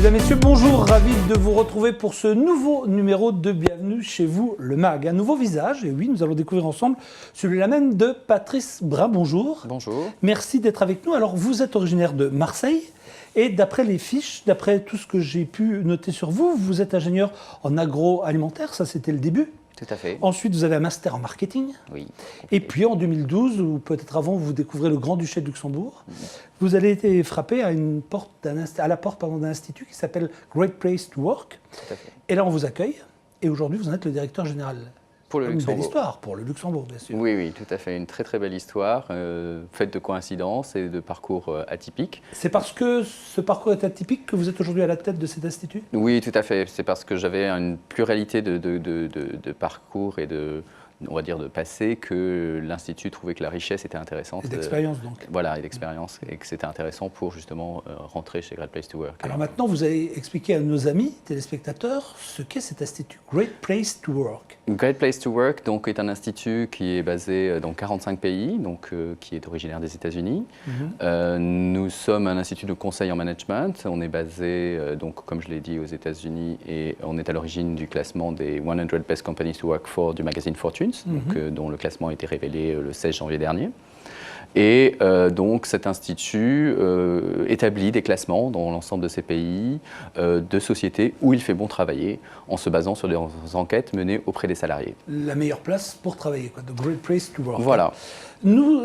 Mesdames, Messieurs, bonjour, ravi de vous retrouver pour ce nouveau numéro de Bienvenue chez vous, le MAG. Un nouveau visage, et oui, nous allons découvrir ensemble celui-là même de Patrice Brun. Bonjour. Bonjour. Merci d'être avec nous. Alors, vous êtes originaire de Marseille, et d'après les fiches, d'après tout ce que j'ai pu noter sur vous, vous êtes ingénieur en agroalimentaire, ça c'était le début. Tout à fait. Ensuite, vous avez un master en marketing. Oui. Et puis en 2012, ou peut-être avant, vous découvrez le Grand-Duché de Luxembourg. Vous avez été frappé à la porte d'un institut qui s'appelle Great Place to Work. Tout à fait. Et là, on vous accueille. Et aujourd'hui, vous en êtes le directeur général. Pour le Une Luxembourg. belle histoire pour le Luxembourg, bien sûr. Oui, oui, tout à fait. Une très très belle histoire, faite de coïncidences et de parcours atypiques. C'est parce que ce parcours est atypique que vous êtes aujourd'hui à la tête de cet institut ? Oui, tout à fait. C'est parce que j'avais une pluralité de parcours et on va dire de passé, que l'Institut trouvait que la richesse était intéressante. Et d'expérience, donc. Voilà, et d'expérience, et que c'était intéressant pour justement rentrer chez Great Place to Work. Alors maintenant, vous allez expliquer à nos amis téléspectateurs ce qu'est cet institut Great Place to Work. Great Place to Work donc, est un institut qui est basé dans 45 pays, donc, qui est originaire des États-Unis. Nous sommes un institut de conseil en management. On est basé, donc, comme je l'ai dit, aux États-Unis, et on est à l'origine du classement des 100 Best Companies to Work For du magazine Fortune, donc, dont le classement a été révélé le 16 janvier dernier. Et donc cet institut établit des classements dans l'ensemble de ces pays de sociétés où il fait bon travailler en se basant sur des enquêtes menées auprès des salariés. La meilleure place pour travailler, quoi, the Great Place to Work. Voilà. Nous,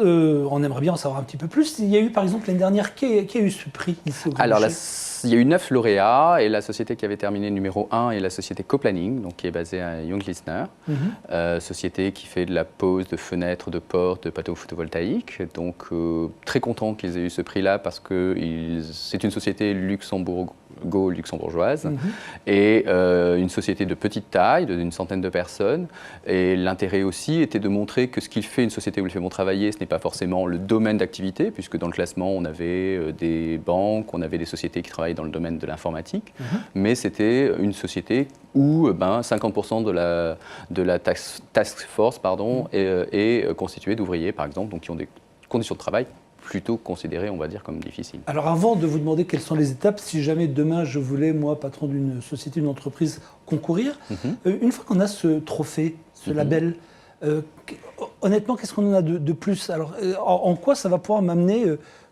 on aimerait bien en savoir un petit peu plus. Il y a eu par exemple l'année dernière, qui a eu ce prix ici au Alors, Grand-Duché ? il y a eu 9 lauréats, et la société qui avait terminé numéro 1 est la société Coplanning, donc, qui est basée à Junglisner, société qui fait de la pose de fenêtres, de portes, de panneaux photovoltaïques. Donc très content qu'ils aient eu ce prix-là parce que c'est une société luxembourgeoise et une société de petite taille, d'une centaine de personnes. Et l'intérêt aussi était de montrer que ce qu'il fait une société où il fait bon travailler, ce n'est pas forcément le domaine d'activité, puisque dans le classement, on avait des banques, on avait des sociétés qui travaillaient dans le domaine de l'informatique, mais c'était une société où 50% de la task force est constituée d'ouvriers, par exemple, donc qui ont des conditions de travail plutôt considérées, on va dire, comme difficiles. Alors avant de vous demander quelles sont les étapes, si jamais demain je voulais, moi, patron d'une société, d'une entreprise, concourir, une fois qu'on a ce trophée, ce label, honnêtement, qu'est-ce qu'on en a de plus ? Alors, en quoi ça va pouvoir m'amener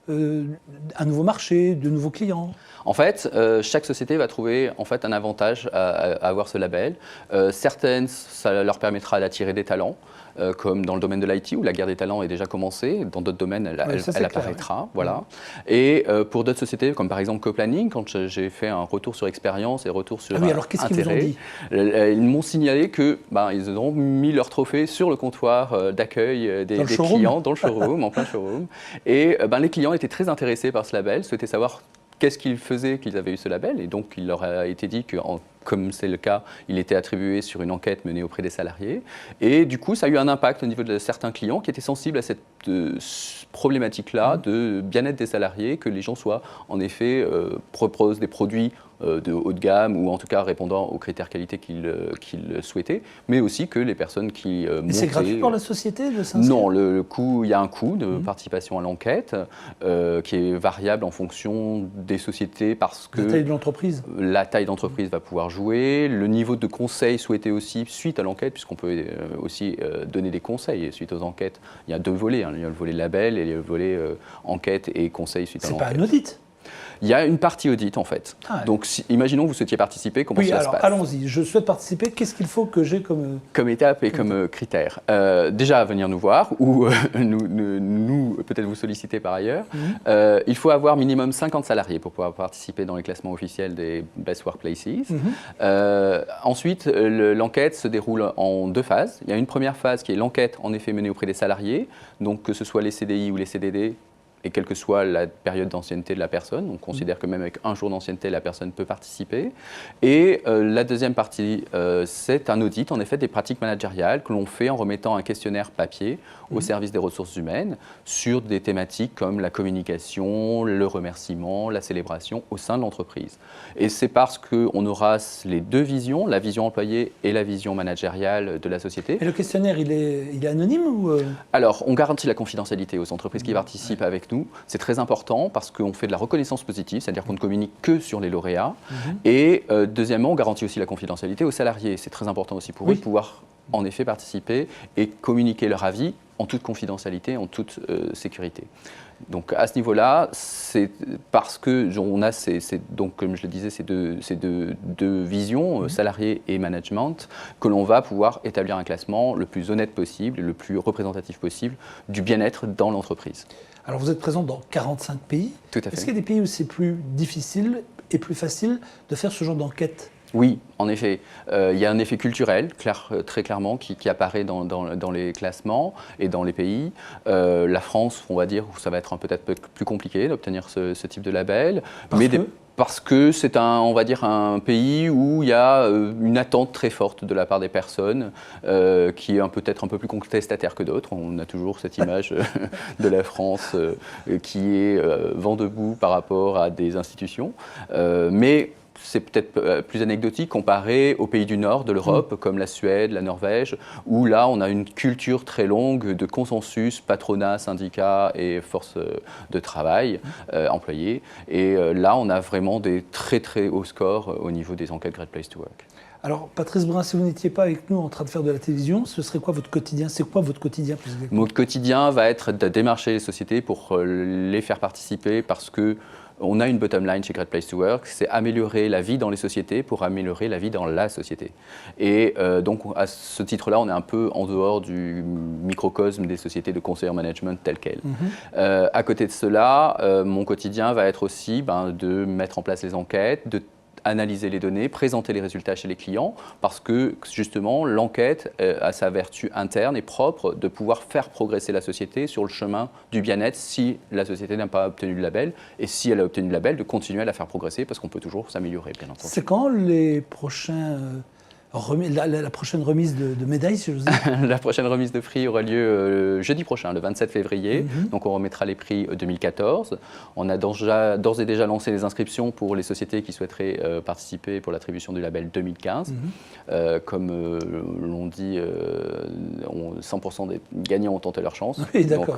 un nouveau marché, de nouveaux clients ? En fait, chaque société va trouver en fait, un avantage à avoir ce label. Certaines, ça leur permettra d'attirer des talents, comme dans le domaine de l'IT, où la guerre des talents est déjà commencée. Dans d'autres domaines, elle apparaîtra. Ouais. Voilà. Et pour d'autres sociétés, comme par exemple Coplanning, quand j'ai fait un retour sur expérience et retour sur alors qu'est-ce qu'ils vous ont dit ? Ils m'ont signalé qu'ils ont mis leur trophée sur le comptoir d'accueil des clients, dans le showroom, en plein showroom. Et les clients étaient très intéressés par ce label, souhaitaient savoir qu'est-ce qu'ils faisaient qu'ils avaient eu ce label, et donc il leur a été dit que, comme c'est le cas, il était attribué sur une enquête menée auprès des salariés. Et du coup, ça a eu un impact au niveau de certains clients qui étaient sensibles à cette problématique-là de bien-être des salariés, que les gens soient, en effet, proposent des produits de haut de gamme, ou en tout cas répondant aux critères qualité qu'ils souhaitaient, mais aussi que les personnes qui montaient... Et c'est gratuit pour la société de s'inscrire ? Non, il y a un coût de participation à l'enquête qui est variable en fonction des sociétés, parce que... La taille de l'entreprise ? La taille d'entreprise va pouvoir jouer, le niveau de conseil souhaité aussi suite à l'enquête, puisqu'on peut aussi donner des conseils suite aux enquêtes. Il y a 2 volets, il y a le volet label et le volet enquête et conseil suite à l'enquête. C'est pas un audit ? Il y a une partie audit en fait. Donc imaginons que vous souhaitiez participer, comment ça se passe ? Allons-y, je souhaite participer, qu'est-ce qu'il faut que j'ai comme étape et comme critère ? Déjà, venir nous voir, ou nous peut-être vous solliciter par ailleurs. Il faut avoir minimum 50 salariés pour pouvoir participer dans les classements officiels des Best Workplaces. Ensuite, l'enquête se déroule en 2 phases. Il y a une première phase qui est l'enquête en effet menée auprès des salariés, donc que ce soit les CDI ou les CDD, et quelle que soit la période d'ancienneté de la personne. On considère que même avec 1 jour d'ancienneté, la personne peut participer. Et la deuxième partie, c'est un audit, en effet, des pratiques managériales que l'on fait en remettant un questionnaire papier au service des ressources humaines sur des thématiques comme la communication, le remerciement, la célébration au sein de l'entreprise. Et c'est parce qu'on aura les 2 visions, la vision employée et la vision managériale de la société. Et le questionnaire, il est anonyme ou Alors, on garantit la confidentialité aux entreprises qui participent avec nous. nous. C'est très important parce qu'on fait de la reconnaissance positive, c'est-à-dire qu'on ne communique que sur les lauréats. Et deuxièmement, on garantit aussi la confidentialité aux salariés. C'est très important aussi pour eux de pouvoir en effet participer et communiquer leur avis en toute confidentialité, en toute sécurité. Donc à ce niveau-là, c'est parce que on a donc, comme je le disais, ces deux visions, salariés et management, que l'on va pouvoir établir un classement le plus honnête possible et le plus représentatif possible du bien-être dans l'entreprise. Alors vous êtes présent dans 45 pays. Tout à fait. Est-ce qu'il y a des pays où c'est plus difficile et plus facile de faire ce genre d'enquête ? Oui, en effet. Il y a un effet culturel, très clairement, qui apparaît dans les classements et dans les pays. La France, on va dire, où ça va être peut-être plus compliqué d'obtenir ce type de label. Parce que c'est on va dire, un pays où il y a une attente très forte de la part des personnes, qui est peut-être un peu plus contestataire que d'autres. On a toujours cette image de la France qui est vent debout par rapport à des institutions. Mais c'est peut-être plus anecdotique comparé aux pays du Nord de l'Europe, comme la Suède, la Norvège, où là, on a une culture très longue de consensus, patronat, syndicat et force de travail, employés. Et là, on a vraiment des très, très hauts scores au niveau des enquêtes Great Place to Work. Alors, Patrice Brun, si vous n'étiez pas avec nous en train de faire de la télévision, ce serait quoi votre quotidien ? C'est quoi votre quotidien plus exactement ? Mon quotidien va être de démarcher les sociétés pour les faire participer parce que on a une bottom line chez Great Place to Work, c'est améliorer la vie dans les sociétés pour améliorer la vie dans la société. Et donc, à ce titre-là, on est un peu en dehors du microcosme des sociétés de conseil en management telles quelles. À côté de cela, mon quotidien va être aussi de mettre en place les enquêtes, de analyser les données, présenter les résultats chez les clients, parce que justement l'enquête a sa vertu interne et propre de pouvoir faire progresser la société sur le chemin du bien-être si la société n'a pas obtenu le label, et si elle a obtenu le label, de continuer à la faire progresser parce qu'on peut toujours s'améliorer, bien entendu. C'est quand les prochains... La prochaine remise de médailles, si j'ose dire. La prochaine remise de prix aura lieu jeudi prochain, le 27 février. Donc on remettra les prix 2014. On a d'ores et déjà lancé les inscriptions pour les sociétés qui souhaiteraient participer pour l'attribution du label 2015. Comme l'on dit, 100% des gagnants ont tenté leur chance. Oui, d'accord.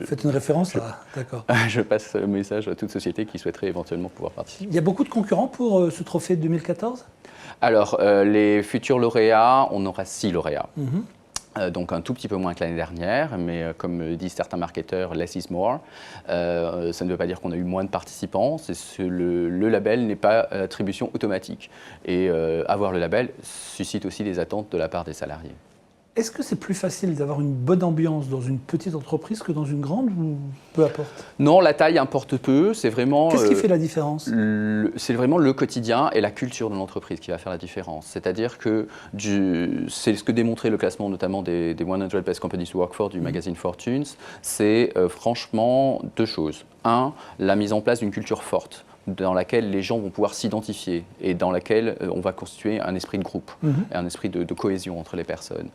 Faites une référence là. D'accord. Je passe le message à toute société qui souhaiterait éventuellement pouvoir participer. Il y a beaucoup de concurrents pour ce trophée de 2014 ? Alors, les futurs lauréats, on aura 6 lauréats. Donc un tout petit peu moins que l'année dernière, mais comme disent certains marketeurs, less is more. Ça ne veut pas dire qu'on a eu moins de participants, le label n'est pas attribution automatique. Et avoir le label suscite aussi des attentes de la part des salariés. Est-ce que c'est plus facile d'avoir une bonne ambiance dans une petite entreprise que dans une grande ou peu importe ? Non, la taille importe peu, c'est vraiment... Qu'est-ce qui fait la différence ? C'est vraiment le quotidien et la culture de l'entreprise qui va faire la différence. C'est-à-dire que c'est ce que démontrait le classement notamment des 100 Best Companies to Work For du magazine Fortunes, c'est franchement 2 choses. 1, la mise en place d'une culture forte, dans laquelle les gens vont pouvoir s'identifier et dans laquelle on va constituer un esprit de groupe, et un esprit de cohésion entre les personnes.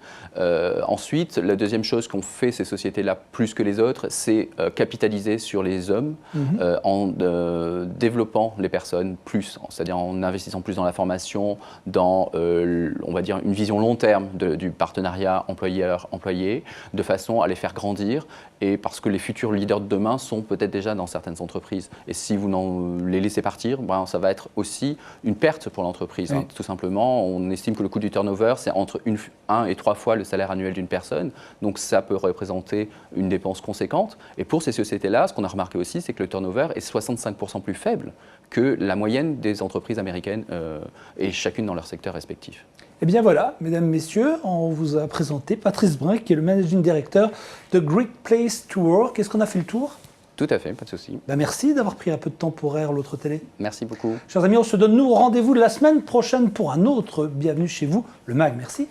Ensuite, la deuxième chose qu'ont fait ces sociétés-là plus que les autres, c'est capitaliser sur les hommes en développant les personnes plus, c'est-à-dire en investissant plus dans la formation, dans, on va dire, une vision long terme du partenariat employeur-employé, de façon à les faire grandir, et parce que les futurs leaders de demain sont peut-être déjà dans certaines entreprises. Et si vous les laissez partir, ça va être aussi une perte pour l'entreprise. Oui. Tout simplement, on estime que le coût du turnover, c'est entre 1 et 3 fois le salaire annuel d'une personne. Donc ça peut représenter une dépense conséquente. Et pour ces sociétés-là, ce qu'on a remarqué aussi, c'est que le turnover est 65% plus faible que la moyenne des entreprises américaines, et chacune dans leur secteur respectif. Eh bien voilà, mesdames, messieurs, on vous a présenté Patrice Brun, qui est le Managing Director de Great Place to Work. Est-ce qu'on a fait le tour ? Tout à fait, pas de souci. Merci d'avoir pris un peu de temps pour Air l'autre télé. Merci beaucoup. Chers amis, on se donne rendez-vous la semaine prochaine pour un autre Bienvenue chez vous, le MAG. Merci.